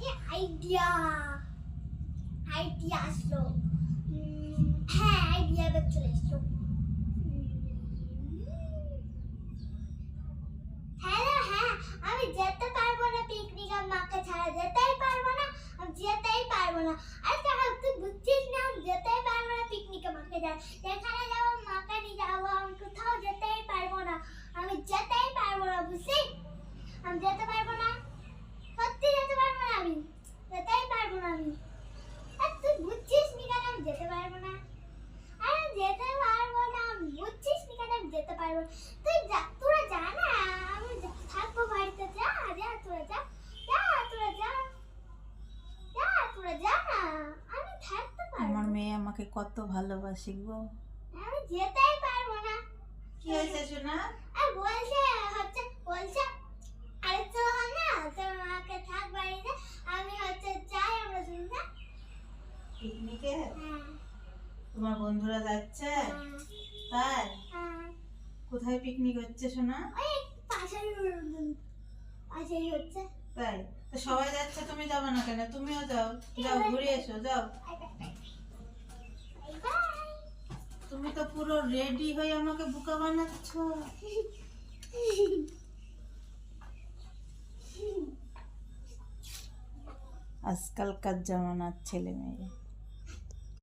Idea idea আসলো। হ্যাঁ, idea এবার চলে এসলো। হ্যালো, হ্যাঁ, আমি যেতে পারবো না পিকনিক, আমি মাকে ছাড়া যেতেই পারবো না, আমি যেতেই পারবো না। আচ্ছা তুই বুঝছিস না, আমি যেতেই পারবো না পিকনিকে মাকে ছাড়া। যেখানে যাবো মাকে নিয়ে যাবো, আমি কোথাও যেতেই পারবো না, আমি যেতেই পারবো না, বুঝছিস? আমি যেতে পারবো না, সত্যি যেতে পারবো না, আমি যেতেই পারবো না। আমি আর তুই বুঝছিস নি কেন আমি যেতে পারবো না? আরে যেতে পারবো না, আমি বুঝছিস নি কেন আমি যেতে পারবো না? তুই যা, তোরা যা না, আমি থাকবো বাড়িতে। যা যা তোরা যা, যা তোরা যা, যা তোরা যা না, আমি থাকতে পারবো আমার না। মেয়ে আমাকে কত ভালোবাসি গো। আমি যেতেই পারবো না। কি হয়েছে সোনা? আর বলছে আরে তো না, তোর মাকে থাক বাড়িতে, আমি যাই, আমরা শুনতে। পিকনিকে হ্যাঁ, তোমার বন্ধুরা যাচ্ছে? হ্যাঁ, তাই? হ্যাঁ। কোথায় পিকনিক হচ্ছে সোনা? ওই পাশেই পাশেই হচ্ছে। তাই? তো সবাই যাচ্ছে, তুমি যাবে না কেন? তুমিও যাও, যাও ঘুরে এসো, যাও। Bye bye. তুমি তো পুরো রেডি হয়ে আমাকে বোকা বানাচ্ছ। আজকালকার জামানার ছেলে মেয়ে।